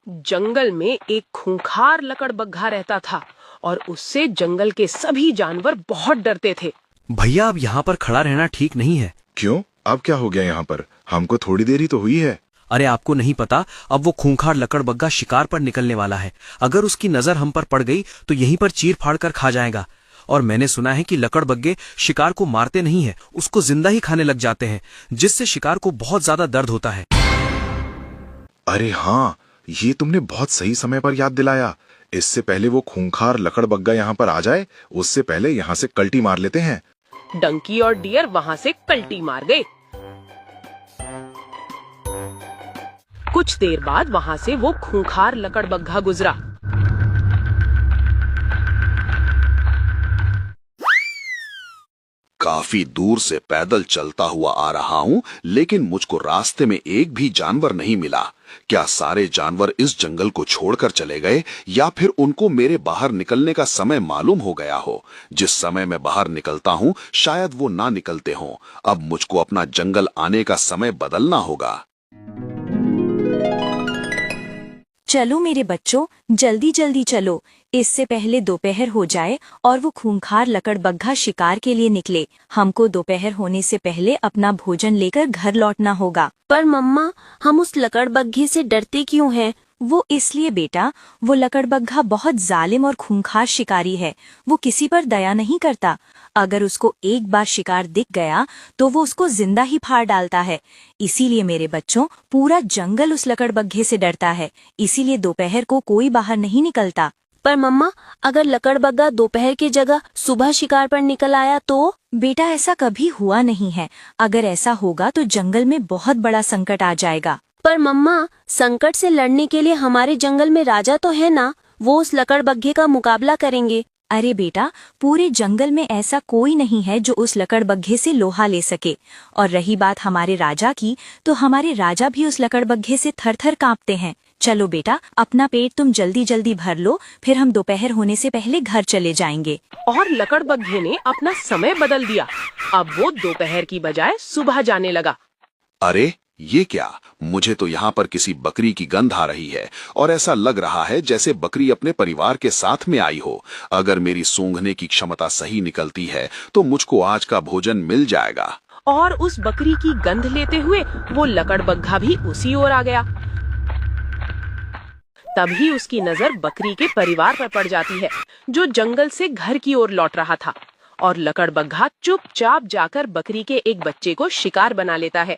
जंगल में एक खूंखार लकड़बग्घा रहता था और उससे जंगल के सभी जानवर बहुत डरते थे। भैया, अब यहाँ पर खड़ा रहना ठीक नहीं है। क्यों? अब क्या हो गया यहाँ पर? हमको थोड़ी देर ही तो हुई है। अरे आपको नहीं पता, अब वो खूंखार लकड़बग्घा शिकार पर निकलने वाला है। अगर उसकी नजर हम पर पड़ गई तो यहीं पर चीर फाड़ कर खा जाएगा। और मैंने सुना है कि लकड़बग्घे शिकार को मारते नहीं है, उसको जिंदा ही खाने लग जाते हैं, जिससे शिकार को बहुत ज्यादा दर्द होता है। अरे हाँ, ये तुमने बहुत सही समय पर याद दिलाया। इससे पहले वो खूंखार लकड़बग्घा यहाँ पर आ जाए, उससे पहले यहाँ से कल्टी मार लेते हैं। डंकी और डियर वहाँ से कल्टी मार गए। कुछ देर बाद वहाँ से वो खूंखार लकड़बग्घा गुजरा। काफी दूर से पैदल चलता हुआ आ रहा हूँ, लेकिन मुझको रास्ते में एक भी जानवर नहीं मिला। क्या सारे जानवर इस जंगल को छोड़कर चले गए, या फिर उनको मेरे बाहर निकलने का समय मालूम हो गया हो? जिस समय मैं बाहर निकलता हूँ शायद वो ना निकलते हों। अब मुझको अपना जंगल आने का समय बदलना होगा। चलो मेरे बच्चों, जल्दी जल्दी चलो, इससे पहले दोपहर हो जाए और वो खूंखार लकड़बग्घा शिकार के लिए निकले। हमको दोपहर होने से पहले अपना भोजन लेकर घर लौटना होगा। पर मम्मा, हम उस लकड़बग्घे से डरते क्यों हैं? वो इसलिए बेटा, वो लकड़बग्घा बहुत जालिम और खूंखार शिकारी है। वो किसी पर दया नहीं करता। अगर उसको एक बार शिकार दिख गया तो वो उसको जिंदा ही फाड़ डालता है। इसीलिए मेरे बच्चों, पूरा जंगल उस लकड़बग्घे से डरता है। इसीलिए दोपहर को कोई बाहर नहीं निकलता। पर मम्मा, अगर लकड़बग्घा दोपहर की जगह सुबह शिकार पर निकल आया तो? बेटा, ऐसा कभी हुआ नहीं है। अगर ऐसा होगा तो जंगल में बहुत बड़ा संकट आ जाएगा। पर मम्मा, संकट से लड़ने के लिए हमारे जंगल में राजा तो है ना, वो उस लकड़बग्घे का मुकाबला करेंगे। अरे बेटा, पूरे जंगल में ऐसा कोई नहीं है जो उस लकड़बग्घे से लोहा ले सके। और रही बात हमारे राजा की, तो हमारे राजा भी उस लकड़बग्घे से थर-थर कांपते हैं। चलो बेटा, अपना पेट तुम जल्दी जल्दी भर लो, फिर हम दोपहर होने से पहले घर चले जाएंगे। और लकड़बग्घे ने अपना समय बदल दिया। अब वो दोपहर की बजाय सुबह जाने लगा। अरे ये क्या? मुझे तो यहाँ पर किसी बकरी की गंध आ रही है और ऐसा लग रहा है जैसे बकरी अपने परिवार के साथ में आई हो। अगर मेरी सूंघने की क्षमता सही निकलती है तो मुझको आज का भोजन मिल जाएगा। और उस बकरी की गंध लेते हुए वो लकड़बग्घा भी उसी ओर आ गया। तभी उसकी नजर बकरी के परिवार पर पड़ जाती है, जो जंगल से घर की ओर लौट रहा था। और लकड़बग्घा चुपचाप जाकर बकरी के एक बच्चे को शिकार बना लेता है।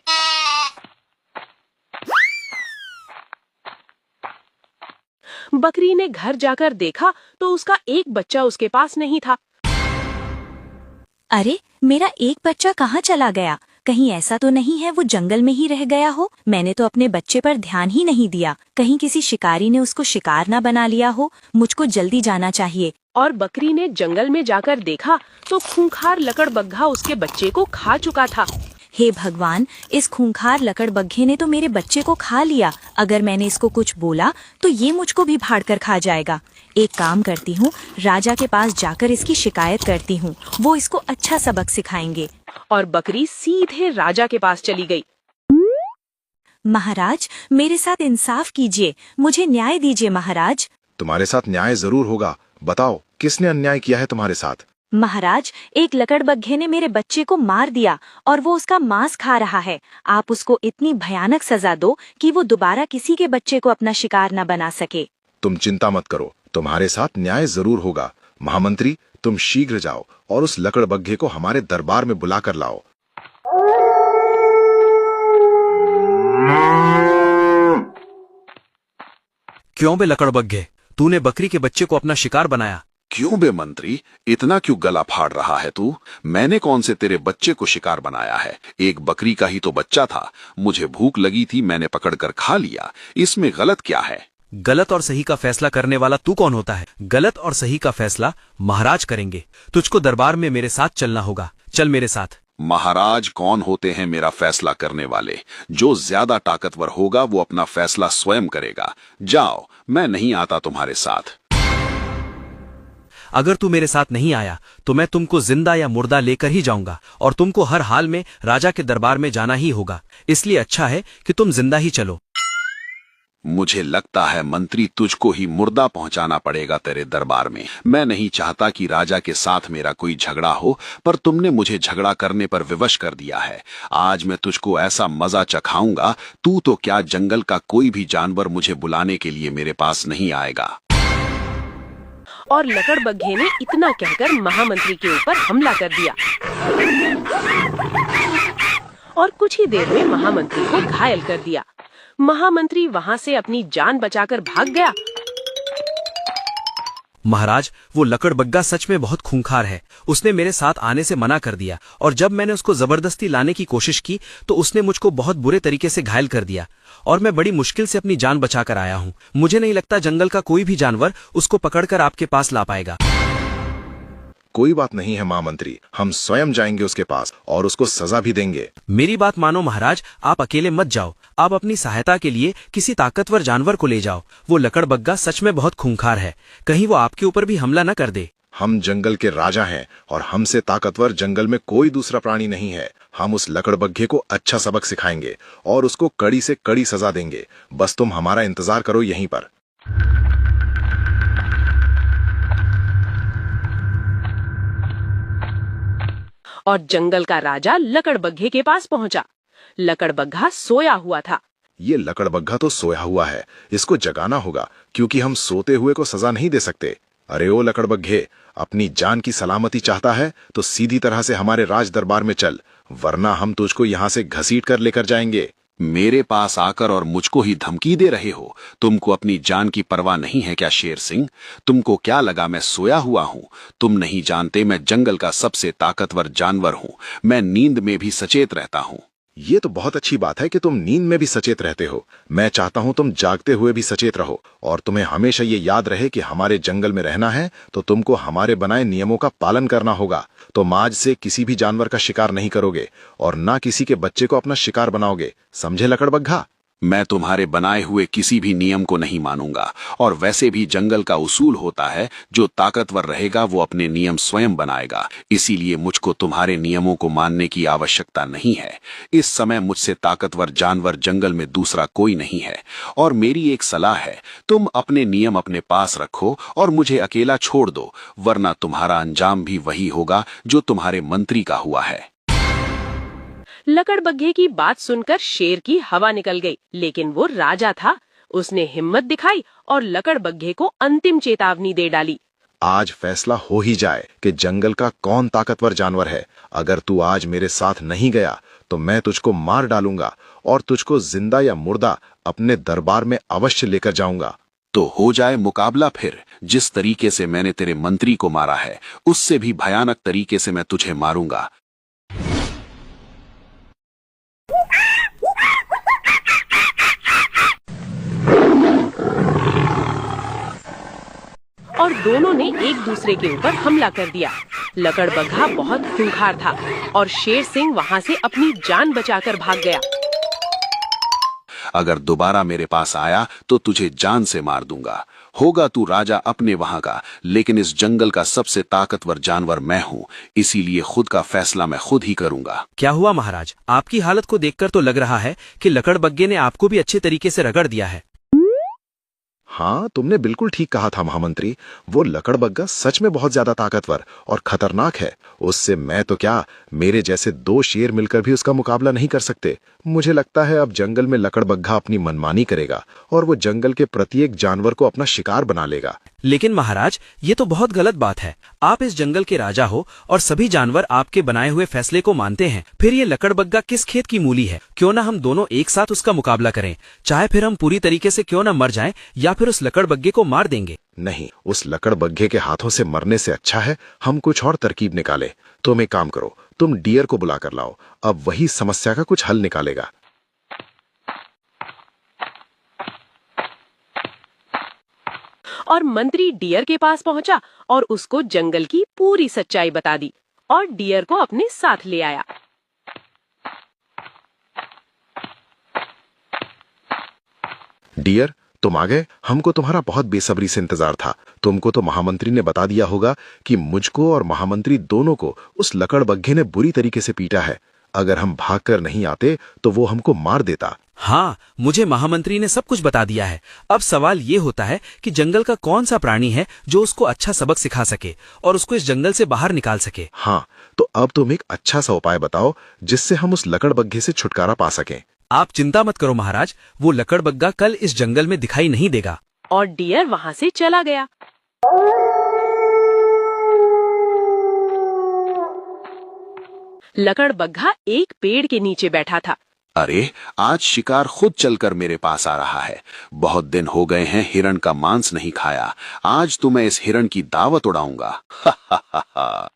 बकरी ने घर जाकर देखा तो उसका एक बच्चा उसके पास नहीं था। अरे, मेरा एक बच्चा कहाँ चला गया? कहीं ऐसा तो नहीं है वो जंगल में ही रह गया हो? मैंने तो अपने बच्चे पर ध्यान ही नहीं दिया। कहीं किसी शिकारी ने उसको शिकार ना बना लिया हो। मुझको जल्दी जाना चाहिए। और बकरी ने जंगल में जाकर देखा तो खूंखार लकड़बग्घा उसके बच्चे को खा चुका था। हे भगवान, इस खूंखार लकड़बग्घे ने तो मेरे बच्चे को खा लिया। अगर मैंने इसको कुछ बोला तो ये मुझको भी फाड़ कर खा जाएगा। एक काम करती हूँ, राजा के पास जाकर इसकी शिकायत करती हूँ। वो इसको अच्छा सबक सिखाएंगे। और बकरी सीधे राजा के पास चली गई। महाराज, मेरे साथ इंसाफ कीजिए, मुझे न्याय दीजिए महाराज। तुम्हारे साथ न्याय जरूर होगा। बताओ, किसने अन्याय किया है तुम्हारे साथ? महाराज, एक लकड़बग्घे ने मेरे बच्चे को मार दिया और वो उसका मांस खा रहा है। आप उसको इतनी भयानक सजा दो कि वो दोबारा किसी के बच्चे को अपना शिकार न बना सके। तुम चिंता मत करो, तुम्हारे साथ न्याय जरूर होगा। महामंत्री, तुम शीघ्र जाओ और उस लकड़बग्घे को हमारे दरबार में बुला कर लाओ। क्यों बे लकड़बग्घे, तूने बकरी के बच्चे को अपना शिकार बनाया? क्यों बे मंत्री, इतना क्यों गला फाड़ रहा है तू? मैंने कौन से तेरे बच्चे को शिकार बनाया है? एक बकरी का ही तो बच्चा था। मुझे भूख लगी थी, मैंने पकड़कर खा लिया। इसमें गलत क्या है? गलत और सही का फैसला करने वाला तू कौन होता है? गलत और सही का फैसला महाराज करेंगे। तुझको दरबार में मेरे साथ चलना होगा। चल मेरे साथ। महाराज कौन होते हैं मेरा फैसला करने वाले? जो ज्यादा ताकतवर होगा वो अपना फैसला स्वयं करेगा। जाओ, मैं नहीं आता तुम्हारे साथ। अगर तू मेरे साथ नहीं आया तो मैं तुमको जिंदा या मुर्दा लेकर ही जाऊंगा और तुमको हर हाल में राजा के दरबार में जाना ही होगा। इसलिए अच्छा है कि तुम जिंदा ही चलो। मुझे लगता है मंत्री तुझको ही मुर्दा पहुंचाना पड़ेगा तेरे दरबार में। मैं नहीं चाहता कि राजा के साथ मेरा कोई झगड़ा हो, पर तुमने मुझे झगड़ा करने पर विवश कर दिया है। आज मैं तुझको ऐसा मजा चखाऊंगा, तू तो क्या जंगल का कोई भी जानवर मुझे बुलाने के लिए मेरे पास नहीं आएगा। और लकड़बग्घे ने इतना कहकर महामंत्री के ऊपर हमला कर दिया और कुछ ही देर में महामंत्री को घायल कर दिया। महामंत्री वहां से अपनी जान बचाकर भाग गया। महाराज, वो लकड़बग्गा सच में बहुत खूंखार है। उसने मेरे साथ आने से मना कर दिया और जब मैंने उसको जबरदस्ती लाने की कोशिश की तो उसने मुझको बहुत बुरे तरीके से घायल कर दिया और मैं बड़ी मुश्किल से अपनी जान बचाकर आया हूँ। मुझे नहीं लगता जंगल का कोई भी जानवर उसको पकड़कर आपके पास ला पाएगा। कोई बात नहीं है महामंत्री, हम स्वयं जाएंगे उसके पास और उसको सजा भी देंगे। मेरी बात मानो महाराज, आप अकेले मत जाओ। आप अपनी सहायता के लिए किसी ताकतवर जानवर को ले जाओ। वो लकड़बग्गा सच में बहुत खूंखार है, कहीं वो आपके ऊपर भी हमला न कर दे। हम जंगल के राजा हैं और हमसे ताकतवर जंगल में कोई दूसरा प्राणी नहीं है। हम उस लकड़बग्घे को अच्छा सबक सिखाएंगे और उसको कड़ी से कड़ी सजा देंगे। बस तुम हमारा इंतजार करो यहीं पर। और जंगल का राजा लकड़बग्घे के पास पहुंचा। लकड़बग्घा सोया हुआ था। ये लकड़बग्घा तो सोया हुआ है, इसको जगाना होगा क्योंकि हम सोते हुए को सजा नहीं दे सकते। अरे ओ लकड़बग्घे, अपनी जान की सलामती चाहता है तो सीधी तरह से हमारे राज दरबार में चल, वरना हम तुझको यहाँ से घसीट कर लेकर जाएंगे। मेरे पास आकर और मुझको ही धमकी दे रहे हो? तुमको अपनी जान की परवाह नहीं है क्या शेर सिंह? तुमको क्या लगा मैं सोया हुआ हूँ? तुम नहीं जानते मैं जंगल का सबसे ताकतवर जानवर हूँ। मैं नींद में भी सचेत रहता हूँ। ये तो बहुत अच्छी बात है कि तुम नींद में भी सचेत रहते हो। मैं चाहता हूं तुम जागते हुए भी सचेत रहो और तुम्हें हमेशा ये याद रहे कि हमारे जंगल में रहना है तो तुमको हमारे बनाए नियमों का पालन करना होगा। तुम आज से किसी भी जानवर का शिकार नहीं करोगे और ना किसी के बच्चे को अपना शिकार बनाओगे, समझे लकड़बग्घा? मैं तुम्हारे बनाए हुए किसी भी नियम को नहीं मानूंगा और वैसे भी जंगल का उसूल होता है जो ताकतवर रहेगा वो अपने नियम स्वयं बनाएगा। इसीलिए मुझको तुम्हारे नियमों को मानने की आवश्यकता नहीं है। इस समय मुझसे ताकतवर जानवर जंगल में दूसरा कोई नहीं है और मेरी एक सलाह है, तुम अपने नियम अपने पास रखो और मुझे अकेला छोड़ दो, वरना तुम्हारा अंजाम भी वही होगा जो तुम्हारे मंत्री का हुआ है। लकड़बग्घे की बात सुनकर शेर की हवा निकल गई, लेकिन वो राजा था। उसने हिम्मत दिखाई और लकड़बग्घे को अंतिम चेतावनी दे डाली। आज फैसला हो ही जाए कि जंगल का कौन ताकतवर जानवर है। अगर तू आज मेरे साथ नहीं गया तो मैं तुझको मार डालूंगा और तुझको जिंदा या मुर्दा अपने दरबार में अवश्य लेकर जाऊंगा। तो हो जाए मुकाबला फिर। जिस तरीके से मैंने तेरे मंत्री को मारा है उससे भी भयानक तरीके से मैं तुझे मारूंगा। और दोनों ने एक दूसरे के ऊपर हमला कर दिया। लकड़बग्घा बहुत खूंखार था और शेर सिंह वहां से अपनी जान बचाकर भाग गया। अगर दोबारा मेरे पास आया तो तुझे जान से मार दूंगा। होगा तू राजा अपने वहां का, लेकिन इस जंगल का सबसे ताकतवर जानवर मैं हूँ, इसीलिए खुद का फैसला मैं खुद ही करूंगा। क्या हुआ महाराज? आपकी हालत को देखकर तो लग रहा है कि लकड़बग्घे ने आपको भी अच्छे तरीके से रगड़ दिया है। हाँ, तुमने बिल्कुल ठीक कहा था महामंत्री। वो लकड़बग्गा सच में बहुत ज्यादा ताकतवर और खतरनाक है। उससे मैं तो क्या, मेरे जैसे 2 शेर मिलकर भी उसका मुकाबला नहीं कर सकते। मुझे लगता है अब जंगल में लकड़बग्घा अपनी मनमानी करेगा और वो जंगल के प्रत्येक जानवर को अपना शिकार बना लेगा। लेकिन महाराज, ये तो बहुत गलत बात है। आप इस जंगल के राजा हो और सभी जानवर आपके बनाए हुए फैसले को मानते हैं। फिर ये लकड़बग्गा किस खेत की मूली है? क्यों ना हम दोनों एक साथ उसका मुकाबला करें, चाहे फिर हम पूरी तरीके से क्यों ना मर जाएं या फिर उस लकड़बग्गे को मार देंगे। नहीं, उस लकड़बग्घे के हाथों से मरने से अच्छा है हम कुछ और तरकीब निकाले। तुम एक काम करो, तुम डियर को बुला कर लाओ, अब वही समस्या का कुछ हल निकालेगा। और मंत्री डियर के पास पहुंचा और उसको जंगल की पूरी सच्चाई बता दी और डियर को अपने साथ ले आया। डियर, तुम आ गए। हमको तुम्हारा बहुत बेसब्री से इंतजार था। तुमको तो महामंत्री ने बता दिया होगा कि मुझको और महामंत्री दोनों को उस लकड़बग्घे ने बुरी तरीके से पीटा है। अगर हम भागकर नहीं आते तो वो हमको मार देता। हाँ, मुझे महामंत्री ने सब कुछ बता दिया है। अब सवाल ये होता है कि जंगल का कौन सा प्राणी है जो उसको अच्छा सबक सिखा सके और उसको इस जंगल से बाहर निकाल सके। हाँ, तो अब तुम एक अच्छा सा उपाय बताओ जिससे हम उस लकड़बग्घे से छुटकारा पा सकें। आप चिंता मत करो महाराज, वो लकड़बग्घा कल इस जंगल में दिखाई नहीं देगा। और डियर वहां से चला गया। लकड़बग्घा एक पेड़ के नीचे बैठा था। अरे, आज शिकार खुद चलकर मेरे पास आ रहा है। बहुत दिन हो गए हैं हिरण का मांस नहीं खाया। आज तो मैं इस हिरण की दावत उड़ाऊंगा। हा हा हा हा।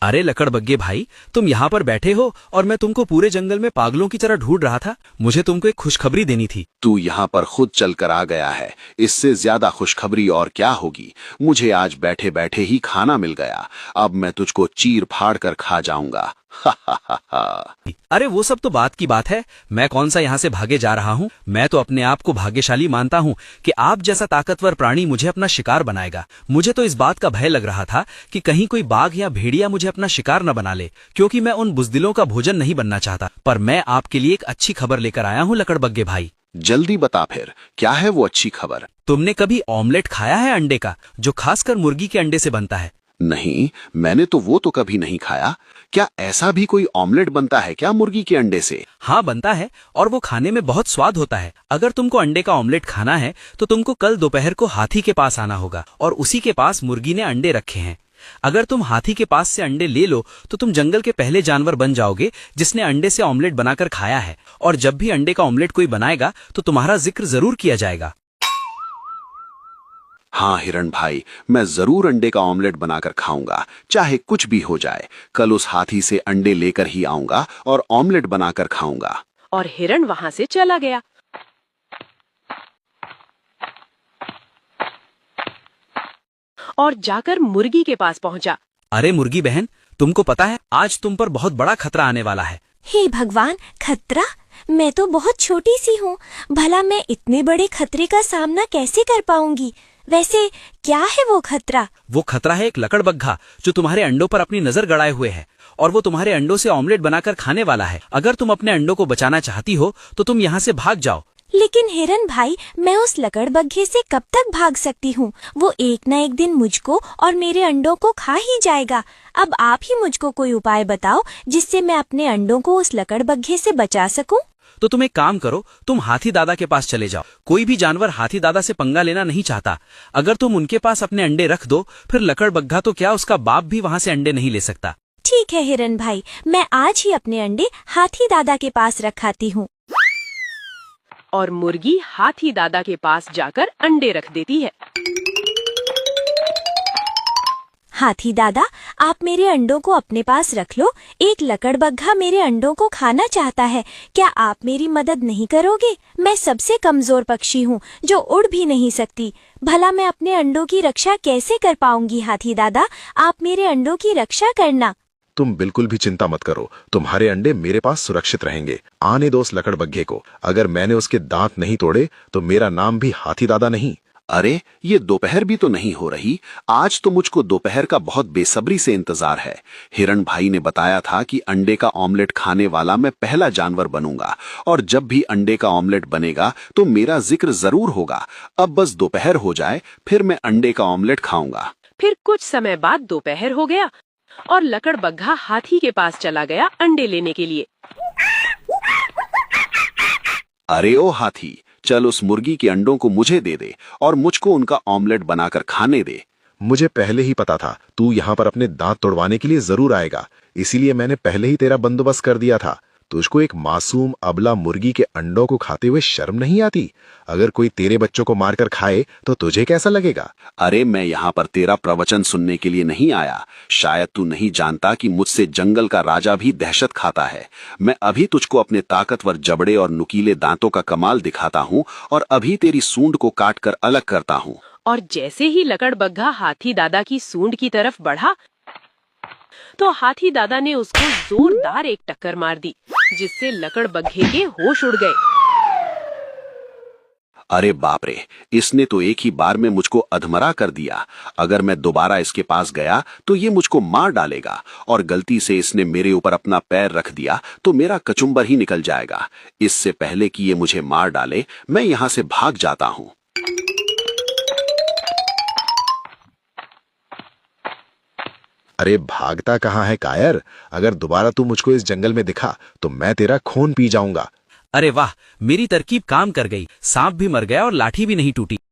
अरे लकड़बग्घे भाई, तुम यहाँ पर बैठे हो और मैं तुमको पूरे जंगल में पागलों की तरह ढूंढ रहा था। मुझे तुमको एक खुशखबरी देनी थी। तू यहाँ पर खुद चलकर आ गया है, इससे ज्यादा खुशखबरी और क्या होगी। मुझे आज बैठे बैठे ही खाना मिल गया। अब मैं तुझको चीर फाड़ कर खा जाऊंगा। हा हा हा हा। अरे वो सब तो बात की बात है। मैं कौन सा यहाँ से भागे जा रहा हूँ। मैं तो अपने आप को भाग्यशाली मानता हूँ कि आप जैसा ताकतवर प्राणी मुझे अपना शिकार बनाएगा। मुझे तो इस बात का भय लग रहा था कि कहीं कोई बाघ या भेड़िया मुझे अपना शिकार न बना ले, क्योंकि मैं उन बुजदिलों का भोजन नहीं बनना चाहता। पर मैं आपके लिए एक अच्छी खबर लेकर आया हूँ लकड़बग्घे भाई। जल्दी बता फिर, क्या है वो अच्छी खबर। तुमने कभी ऑमलेट खाया है अंडे का, जो खासकर मुर्गी के अंडे से बनता है? नहीं, मैंने तो वो तो कभी नहीं खाया। क्या ऐसा भी कोई ऑमलेट बनता है क्या मुर्गी के अंडे से? हाँ बनता है, और वो खाने में बहुत स्वाद होता है। अगर तुमको अंडे का ऑमलेट खाना है तो तुमको कल दोपहर को हाथी के पास आना होगा, और उसी के पास मुर्गी ने अंडे रखे हैं। अगर तुम हाथी के पास से अंडे ले लो तो तुम जंगल के पहले जानवर बन जाओगे जिसने अंडे से ऑमलेट बनाकर खाया है, और जब भी अंडे का ऑमलेट कोई बनाएगा तो तुम्हारा जिक्र जरूर किया जाएगा। हाँ हिरण भाई, मैं जरूर अंडे का ऑमलेट बनाकर खाऊंगा, चाहे कुछ भी हो जाए। कल उस हाथी से अंडे लेकर ही आऊंगा और ऑमलेट बनाकर खाऊंगा। और हिरण वहां से चला गया। और जाकर मुर्गी के पास पहुंचा। अरे मुर्गी बहन, तुमको पता है आज तुम पर बहुत बड़ा खतरा आने वाला है। हे भगवान, खतरा? मैं तो बहुत छोटी सी हूँ, भला मैं इतने बड़े खतरे का सामना कैसे कर पाऊंगी? वैसे क्या है वो खतरा? वो खतरा है एक लकड़बग्घा जो तुम्हारे अंडों पर अपनी नजर गड़ाए हुए है, और वो तुम्हारे अंडों से ऑमलेट बनाकर खाने वाला है। अगर तुम अपने अंडों को बचाना चाहती हो तो तुम यहाँ से भाग जाओ। लेकिन हिरन भाई, मैं उस लकड़बग्घे से कब तक भाग सकती हूँ? वो एक न एक दिन मुझको और मेरे अंडों को खा ही जाएगा। अब आप ही मुझको कोई उपाय बताओ जिससे मैं अपने अंडों को उस लकड़बग्घे से बचा सकूं। तो तुम एक काम करो, तुम हाथी दादा के पास चले जाओ। कोई भी जानवर हाथी दादा से पंगा लेना नहीं चाहता। अगर तुम उनके पास अपने अंडे रख दो, फिर लकड़बग्घा तो क्या, उसका बाप भी वहाँ से अंडे नहीं ले सकता। ठीक है हिरन भाई, मैं आज ही अपने अंडे हाथी दादा के पास रखाती हूँ। और मुर्गी हाथी दादा के पास जाकर अंडे रख देती है। हाथी दादा, आप मेरे अंडों को अपने पास रख लो। एक लकड़बग्घा मेरे अंडों को खाना चाहता है। क्या आप मेरी मदद नहीं करोगे? मैं सबसे कमजोर पक्षी हूँ जो उड़ भी नहीं सकती। भला मैं अपने अंडों की रक्षा कैसे कर पाऊंगी? हाथी दादा, आप मेरे अंडों की रक्षा करना। तुम बिल्कुल भी चिंता मत करो, तुम्हारे अंडे मेरे पास सुरक्षित रहेंगे। आने दो उस लकड़बग्घे को। अगर मैंने उसके दांत नहीं तोड़े तो मेरा नाम भी हाथी दादा नहीं। अरे, ये दोपहर भी तो नहीं हो रही। आज तो मुझको दोपहर का बहुत बेसब्री से इंतजार है। हिरण भाई ने बताया था कि अंडे का ऑमलेट खाने वाला मैं पहला जानवर बनूंगा, और जब भी अंडे का ऑमलेट बनेगा तो मेरा जिक्र जरूर होगा। अब बस दोपहर हो जाए, फिर मैं अंडे का ऑमलेट खाऊंगा। फिर कुछ समय बाद दोपहर हो गया और लकड़बग्घा हाथी के पास चला गया अंडे लेने के लिए। अरे ओ हाथी, चल उस मुर्गी के अंडों को मुझे दे दे और मुझको उनका ऑमलेट बनाकर खाने दे। मुझे पहले ही पता था तू यहाँ पर अपने दांत तोड़वाने के लिए जरूर आएगा, इसीलिए मैंने पहले ही तेरा बंदोबस्त कर दिया था। तुझको एक मासूम अबला मुर्गी के अंडों को खाते हुए शर्म नहीं आती? अगर कोई तेरे बच्चों को मारकर खाए तो तुझे कैसा लगेगा? अरे, मैं यहाँ पर तेरा प्रवचन सुनने के लिए नहीं आया। शायद तू नहीं जानता कि मुझसे जंगल का राजा भी दहशत खाता है। मैं अभी तुझको अपने ताकतवर जबड़े और नुकीले दांतों का कमाल दिखाता हूँ, और अभी तेरी सूंड को काट कर अलग करता हूँ। और जैसे ही लकड़बग्घा हाथी दादा की सूंड की तरफ बढ़ा तो हाथी दादा ने उसको जोरदार एक टक्कर मार दी, जिससे लकड़बग्घे के होश उड़ गए। अरे बाप रे, इसने तो एक ही बार में मुझको अधमरा कर दिया। अगर मैं दोबारा इसके पास गया तो ये मुझको मार डालेगा, और गलती से इसने मेरे ऊपर अपना पैर रख दिया तो मेरा कचुम्बर ही निकल जाएगा। इससे पहले कि ये मुझे मार डाले, मैं यहाँ से भाग जाता हूँ। अरे भागता कहाँ है कायर? अगर दोबारा तू मुझको इस जंगल में दिखा तो मैं तेरा खून पी जाऊंगा। अरे वाह, मेरी तरकीब काम कर गई। सांप भी मर गया और लाठी भी नहीं टूटी।